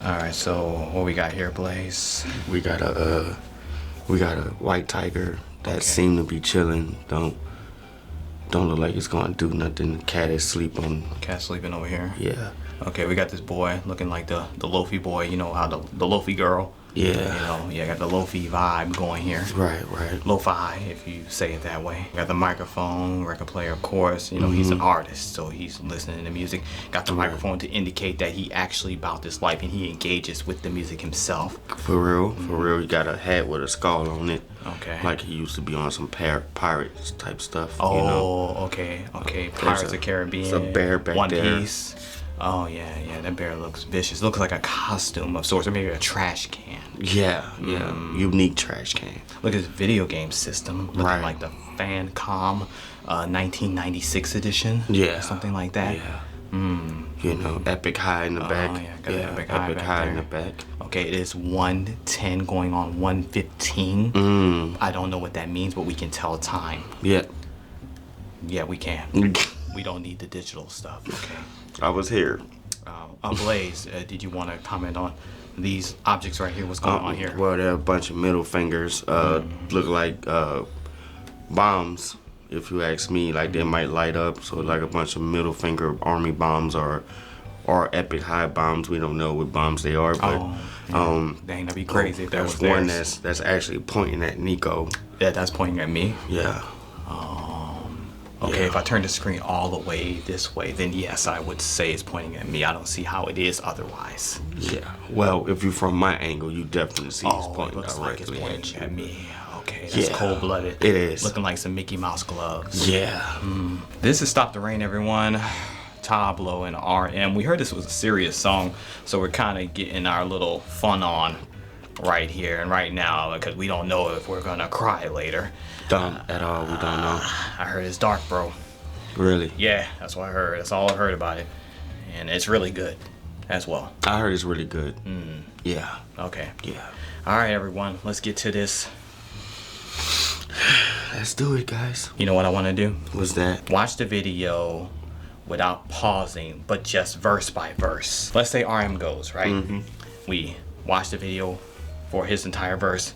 All right, so what we got here, Blaze? We got a white tiger that Okay. seemed to be chilling. Don't look like it's gonna do nothing. The cat is sleeping. Cat sleeping over here. Yeah. Okay, we got this boy looking like the Lofi boy. You know how the Lofi girl. Yeah. You know, yeah, got the Lofi vibe going here. Right. Lo-fi, if you say it that way. Got the microphone, record player, of course. You know, he's an artist, so he's listening to music. Got the microphone to indicate that he actually about this life and he engages with the music himself. For real. He got a hat with a skull on it. Okay. Like he used to be on some pirates type stuff. Oh, you know? okay. Pirates of the Caribbean. There's a bear back One there. Piece. Oh yeah, that bear looks vicious. Looks like a costume of sorts, or maybe a trash can. Yeah. Unique trash can. Look at his video game system. Looking Right. like the Fancom 1996 edition. Yeah. Something like that. Yeah. You know, epic high in the back. Oh yeah, got the epic high back high there. in the back. Okay, it is 110 going on 115. I don't know what that means, but we can tell time. Yeah. Yeah, we can. We don't need the digital stuff. Okay. I was here. Blaze, did you want to comment on these objects right here? What's going on here? Well, there are a bunch of middle fingers. Look like bombs, if you ask me. Like they might light up. So like a bunch of middle finger army bombs or epic high bombs. We don't know what bombs they are, but Dang, that'd be crazy if that was there's one theirs. that's actually pointing at Nico. Yeah, that's pointing at me. Yeah. Okay, Yeah. if I turn the screen all the way this way, then yes, I would say it's pointing at me. I don't see how it is otherwise. Yeah. Well, if you're from my angle, you definitely see it's Oh, it pointing looks like it's directly pointing at at you. me. Okay, that's Yeah, cold-blooded. it is. Looking like some Mickey Mouse gloves. Yeah. This is Stop the Rain, everyone. Tablo and RM. We heard this was a serious song, so we're kind of getting our little fun on right here and right now because we don't know if we're gonna cry later. Don't at all. We don't know. I heard it's dark, bro. Really. Yeah, that's what I heard. That's all I heard about it. And it's really good as well. I heard it's really good. Yeah. Okay. Yeah. All right, everyone. Let's get to this. Let's do it, guys. You know what I want to do? What's that? Watch the video without pausing, but just verse by verse. Let's say RM goes, right? We watch the video for his entire verse.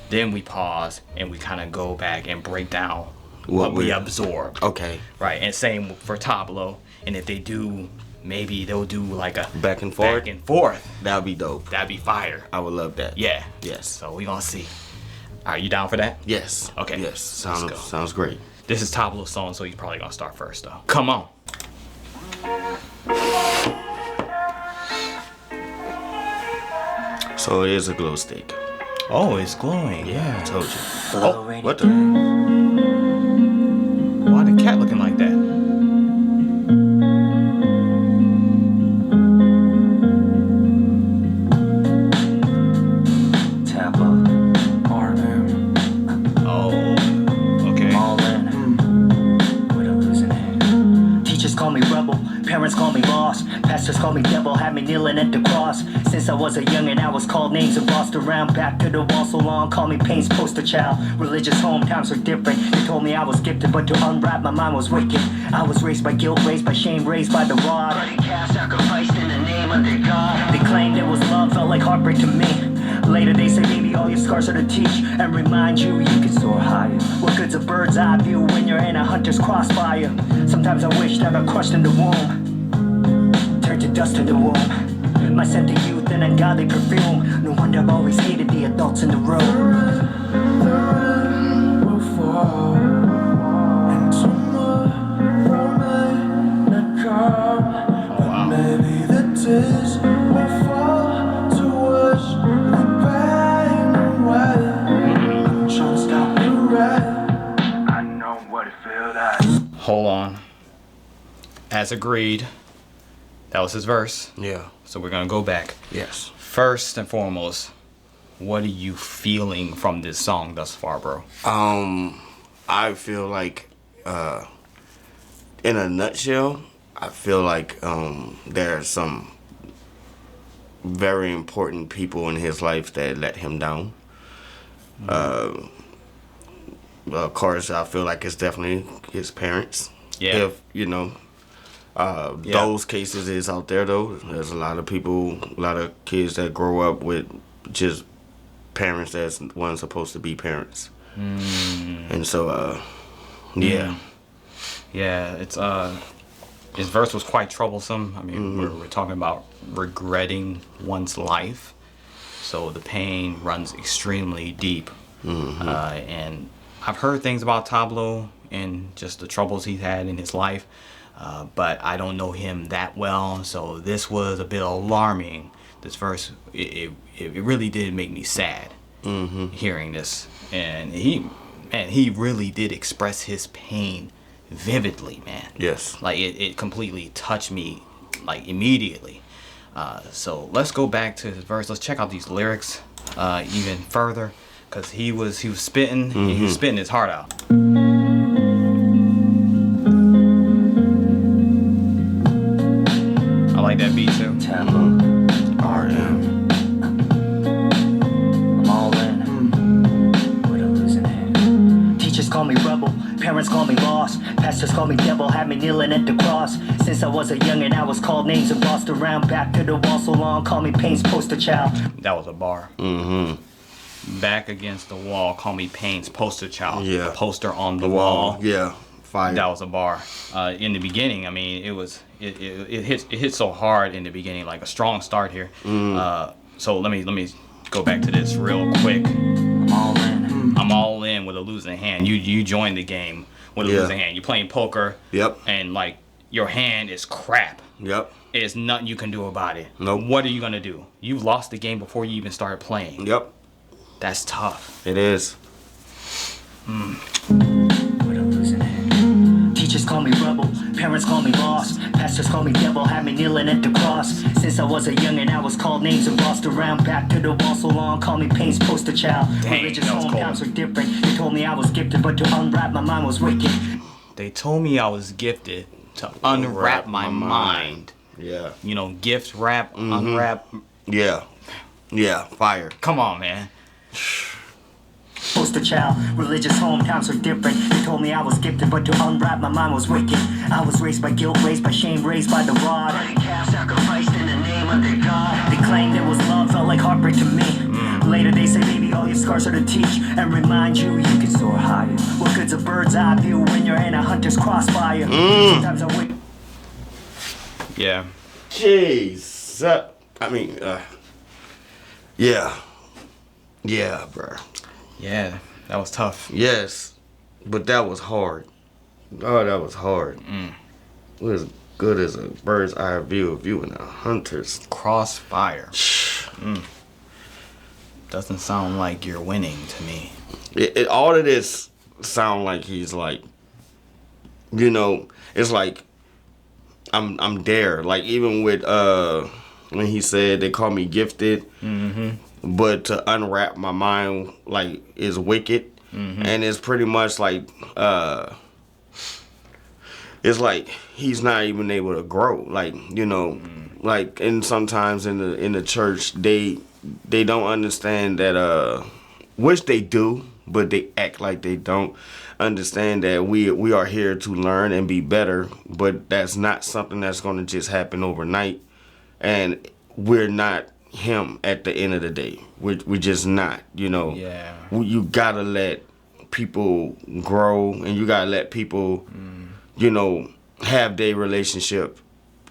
Then we pause and we kind of go back and break down what we absorbed. Okay. Right, and same for Tablo. And if they do, maybe they'll do like a Back and forth? Back and forth. That'd be dope. That'd be fire. I would love that. Yeah. Yes. So we gonna see. Are you down for that? Yes. Okay. Yes. Let's go. Sounds great. This is Tablo's song, so he's probably gonna start first though. Come on. So it is a glow stick. Oh, it's glowing. Yeah, I told you. Oh, What the? why the cat looking like that? Tablo, RM, Oh, okay. all in. With a losing hand. Teachers call me rebel, parents call me lost. Pastors call me devil, had me kneeling at the cross. Since I was a youngin', I was called names and bossed around. Back to the wall so long, call me pain's poster child. Religious home times were different. They told me I was gifted, but to unwrap my mind was wicked. I was raised by guilt, raised by shame, raised by the rod. Bloody calf sacrificed in the name of their God. They claimed it was love, felt like heartbreak to me. Later they say, baby, all your scars are to teach and remind you you can soar higher. What good's a bird's eye view when you're in a hunter's crossfire? Sometimes I wish that I crushed in the womb, turned to dust in the womb. My scent of youth and ungodly perfume. No wonder I've always hated the adults in the room. Hold on. As agreed, that was his verse. Yeah. So we're gonna go back. Yes. First and foremost, what are you feeling from this song thus far, bro? I feel like, in a nutshell, I feel like there are some very important people in his life that let him down. Of course, I feel like it's definitely his parents. Yeah. If, you know, Those cases is out there though. There's a lot of people, a lot of kids that grow up with just parents that's weren't supposed to be parents. And so, yeah. Yeah, it's his verse was quite troublesome. I mean, we're talking about regretting one's life, so the pain runs extremely deep. And I've heard things about Tablo and just the troubles he's had in his life, but I don't know him that well, so this was a bit alarming. This verse, it really did make me sad hearing this, and he really did express his pain vividly, man. Yes. Like it completely touched me, like immediately. So let's go back to his verse. Let's check out these lyrics even further, cause he was spitting. He was spitting his heart out. I like that beat too. Tablo. RM. I'm all in. With a losing hand. Teachers call me rebel. Parents call me lost. Pastors call me devil. Had me kneeling at the cross. Since I was a youngin', I was called names and bossed around. Back to the wall so long. Call me Pain's poster child. That was a bar. Back against the wall. Call me Pain's poster child. Yeah. The poster on the wall. Yeah. Fire. That was a bar. In the beginning, I mean, it hit so hard in the beginning, like a strong start here. So let me go back to this real quick. I'm all in. I'm all in with a losing hand. You joined the game with a losing hand. You're playing poker. Yep. And like your hand is crap. Yep. There's nothing you can do about it. Nope. What are you gonna do? You lost the game before you even started playing. Yep. That's tough. It is. With a losing hand. Teachers call me rebel. Parents call me lost. Pastors call me devil. Had me kneeling at the cross. Since I was a youngin', I was called names and bossed around. Back to the wall so long. Call me Pain's poster child. Dang, Religious that was hometowns cold. were different. They told me I was gifted, but to unwrap my mind was wicked. They told me I was gifted to unwrap my mind. Yeah. You know, gift wrap, unwrap. Yeah. Yeah. Fire. Come on, man. Poster child, religious hometowns are different. They told me I was gifted, but to unwrap my mind was wicked. I was raised by guilt, raised by shame, raised by the rod. Calf sacrificed in the name of their God. They claimed it was love, felt like heartbreak to me. Later they say, baby, all your scars are to teach and remind you can soar higher. What good's a bird's eye view when you're in a hunter's crossfire? Sometimes I wake. Yeah. Jeez. I mean, yeah. Yeah, bro. Yeah, that was tough. Yes, but that was hard. Oh, that was hard. It was as good as a bird's eye view of you in a hunter's. Crossfire. Doesn't sound like you're winning to me. All of this sound like he's like, you know, it's like I'm there. Like even with when he said they call me gifted, but to unwrap my mind like is wicked, and it's pretty much like it's like he's not even able to grow. Like you know, like and sometimes in the church they don't understand that which they do, but they act like they don't understand that we are here to learn and be better, but that's not something that's going to just happen overnight, and we're not him at the end of the day. We're just not, you know. Yeah. You gotta let people grow, and you gotta let people you know, have their relationship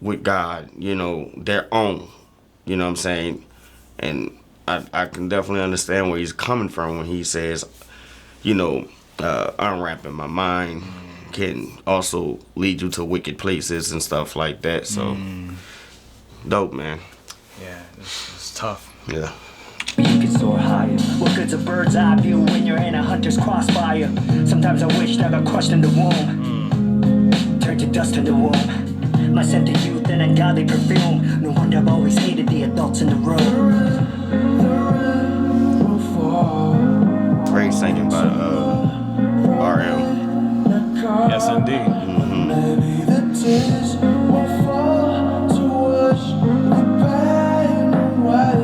with God, you know, their own, you know what I'm saying? And I can definitely understand where he's coming from when he says, you know, unwrapping my mind can also lead you to wicked places and stuff like that. So, dope, man. Yeah, it's tough. Yeah. You can soar higher. What good's a bird's eye view when you're in a hunter's crossfire? Sometimes I wish that I got crushed in the womb, turned to dust in the womb. My scent of youth and ungodly perfume. No wonder I've always hated the adults in the room. Great singing by RM. Yes, indeed. Maybe the tears will fall to wash the pain away.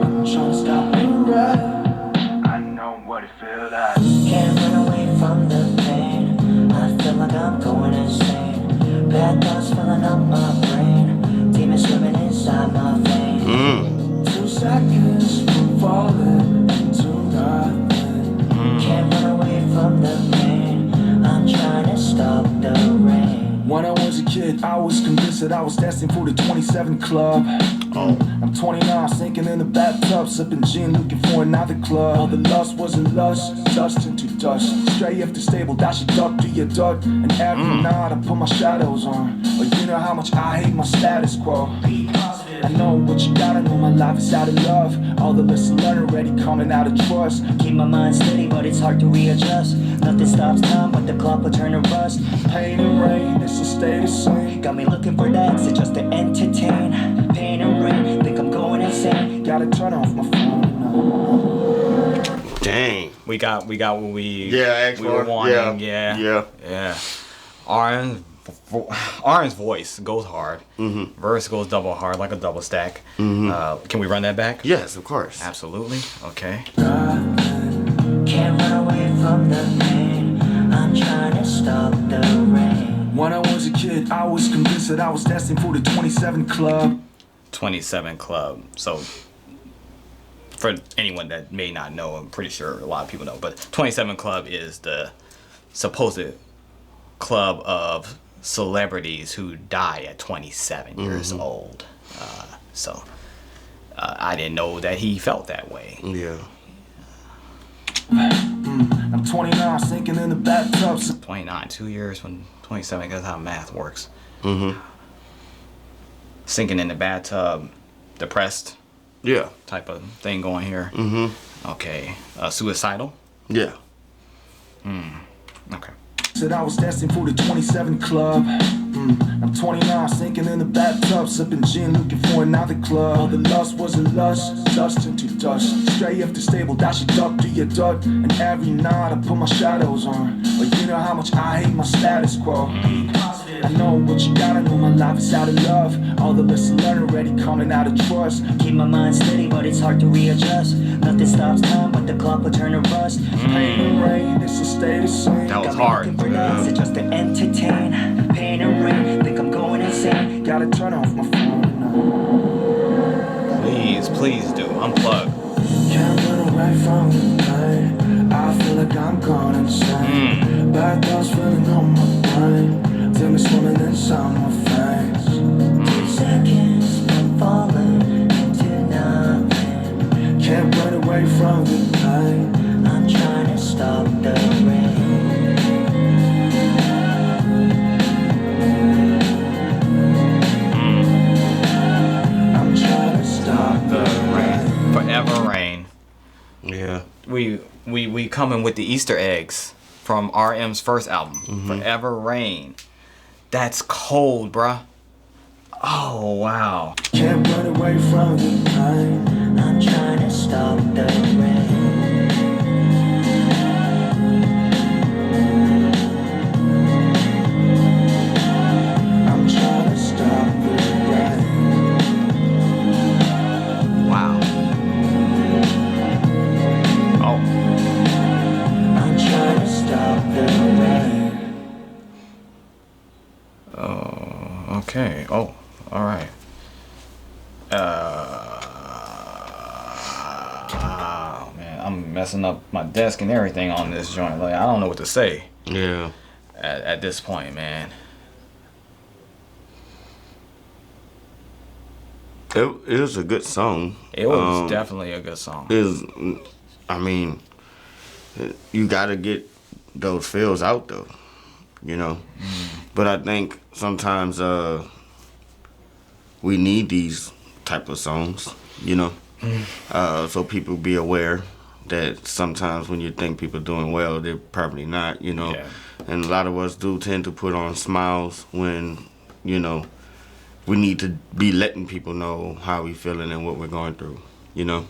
I'm trying to stop the rain. I know what it feels like. Can't run away from the pain. I feel like I'm going insane. Bad thoughts feel like seconds from falling into nothing. Can't run away from the pain. I'm trying to stop the rain. When I was a kid, I was convinced that I was destined for the 27 club. I'm 29, sinking in the bathtub, sipping gin, looking for another club. All the lust wasn't lust, dust into dust. Stray off the stable, dash it up to your duck. And every night I put my shadows on. But you know how much I hate my status quo. I know what you gotta know, my life is out of love. All the lessons learned already coming out of trust. Keep my mind steady, but it's hard to readjust. Nothing stops time, but the clock will turn to rust. Pain and rain, this will stay the same. Got me looking for that exit just to entertain. Pain and rain, think I'm going insane. Gotta turn off my phone now. Dang. We got what we asked we were for. wanting. Yeah. Aaron's voice goes hard. Verse goes double hard, like a double stack. Can we run that back? Yes, of course. Absolutely. Okay. Can't run away from the pain. I'm trying to stop the rain. When I was a kid, I was convinced that I was destined for the 27 club. 27 Club. So, for anyone that may not know, I'm pretty sure a lot of people know, but 27 Club is the supposed club of celebrities who die at 27 years old. I didn't know that he felt that way. Yeah. I'm 29, sinking in the bathtub. 29, 2 years from 27, that's how math works. Mm-hmm. Sinking in the bathtub, depressed Yeah. type of thing going here. Mm-hmm. Okay. Suicidal? Yeah. Okay. Said I was destined for the 27 club. I'm 29, sinking in the bathtub, sipping gin, looking for another club. All the lust wasn't lust, dust into dust. Stray off the stable, dash it up to your duck. And every night I put my shadows on. But you know how much I hate my status quo. I know what you gotta know, my life is out of love. All the lessons learned already coming out of trust. Keep my mind steady, but it's hard to readjust. Nothing stops time, but the clock will turn to rust. Pain and rain, this will stay the same. That was Got me hard. looking for that exit just to entertain. Pain and rain, think I'm going insane. Gotta turn off my phone now. Please do. Unplug. Can't run away from the pain. I feel like I'm gone insane. Bad thoughts feeling on my brain. Feel me swimming inside my face. 2 seconds from falling into nothing. Can't run away from the pain. I'm trying to stop the rain. I'm trying to stop the rain. Forever Rain. Yeah. We coming with the Easter eggs from RM's first album, Forever Rain. That's cold, bruh. Oh, wow. Can't run away from the pain. I'm trying to stop the rain. I'm trying to stop the rain. Wow. Oh, I'm trying to stop the rain. okay. Oh, all right. Oh, man, I'm messing up my desk and everything on this joint. Like, I don't know what to say Yeah. at this point, man. It was a good song. It was definitely a good song. I mean, you gotta get those feels out though, you know. But I think sometimes we need these type of songs, you know, so people be aware that sometimes when you think people doing well, they're probably not, you know. Yeah. And a lot of us do tend to put on smiles when, you know, we need to be letting people know how we feeling and what we're going through, you know.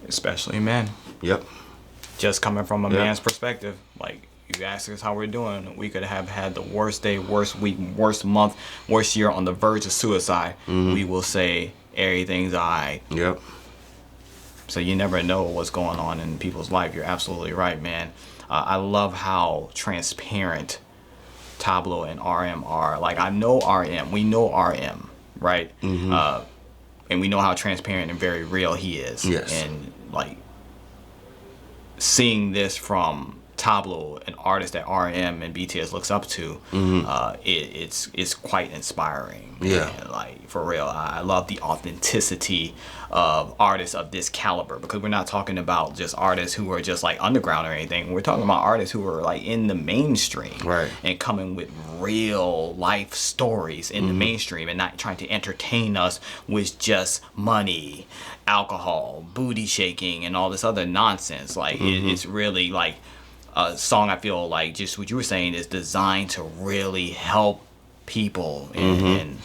Especially men. Yep. Just coming from a Yeah. man's perspective, like, you ask us how we're doing, we could have had the worst day, worst week, worst month, worst year, on the verge of suicide. We will say everything's alright. Yep. So you never know what's going on in people's life. You're absolutely right, man. I love how transparent Tablo and RM are. Like, I know RM. We know RM, right? and we know how transparent and very real he is. Yes. And like seeing this from Tablo, an artist that RM and BTS looks up to, it's quite inspiring. Yeah. And like for real, I love the authenticity of artists of this caliber, because we're not talking about just artists who are just like underground or anything. We're talking about artists who are like in the mainstream, right, and coming with real life stories in the mainstream, and not trying to entertain us with just money, alcohol, booty shaking, and all this other nonsense. Like it's really like a song, I feel like, just what you were saying, is designed to really help people. And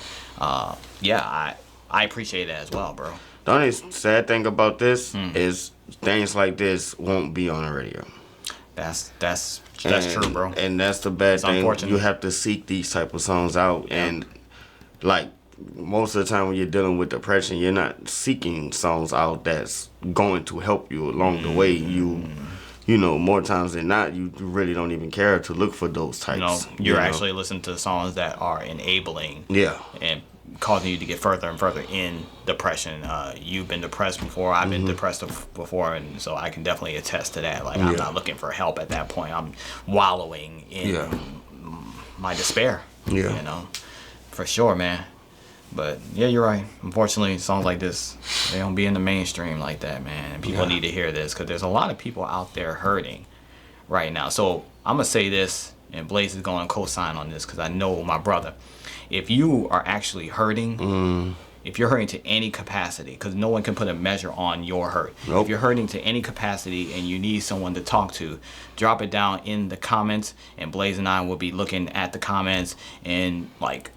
yeah, I appreciate it as well, bro. The only sad thing about this is things like this won't be on the radio. That's true, bro. And that's the bad thing. Unfortunate. You have to seek these type of songs out, and like most of the time when you're dealing with depression, you're not seeking songs out that's going to help you along the way. You know, more times than not, you really don't even care to look for those types. You're actually listening to songs that are enabling. Yeah. And causing you to get further and further in depression. You've been depressed before. I've been depressed before, and so I can definitely attest to that. Like, I'm not looking for help at that point. I'm wallowing in my despair. Yeah. You know, for sure, man. But yeah, you're right. Unfortunately, songs like this, they don't be in the mainstream like that, man. And people need to hear this, because there's a lot of people out there hurting right now. So I'm gonna say this, and Blaze is going to co-sign on this, because I know my brother. If you are actually hurting, if you're hurting to any capacity, because no one can put a measure on your hurt. Nope. If you're hurting to any capacity and you need someone to talk to, drop it down in the comments, and Blaze and I will be looking at the comments and like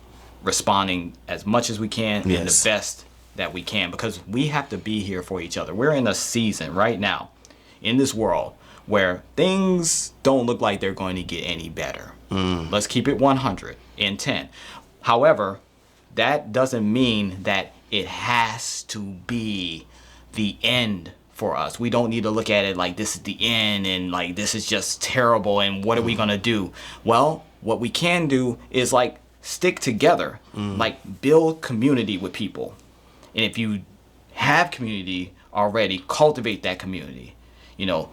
responding as much as we can and the best that we can, because we have to be here for each other. We're in a season right now in this world where things don't look like they're going to get any better. Let's keep it 110. However, that doesn't mean that it has to be the end for us. We don't need to look at it like this is the end and like this is just terrible and what are we gonna do? Well, what we can do is like stick together, like build community with people. And if you have community already, cultivate that community, you know,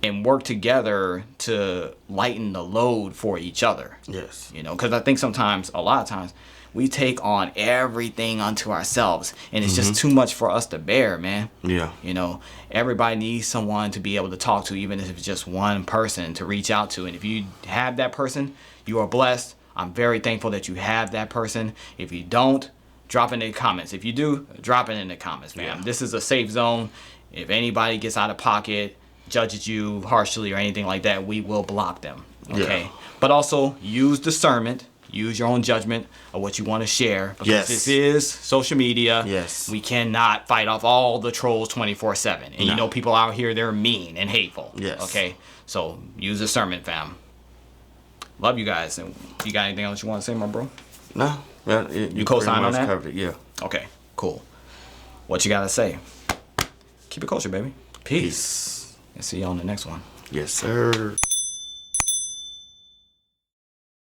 and work together to lighten the load for each other. Yes. You know, because I think sometimes, a lot of times, we take on everything unto ourselves, and it's just too much for us to bear, man. Yeah. You know, everybody needs someone to be able to talk to, even if it's just one person to reach out to. And if you have that person, you are blessed. I'm very thankful that you have that person. If you don't, drop it in the comments. If you do, drop it in the comments, man. Yeah. This is a safe zone. If anybody gets out of pocket, judges you harshly or anything like that, we will block them. Okay. Yeah. But also use discernment. Use your own judgment of what you want to share. Because this is social media. Yes. We cannot fight off all the trolls 24/7. And you know people out here, they're mean and hateful. Yes. Okay. So use discernment, fam. Love you guys. And you got anything else you want to say, my bro? No. Well, you co-sign on that? covered it. Yeah. Okay. Cool. What you got to say? Keep it kosher, baby. Peace. And see you on the next one. Yes, sir.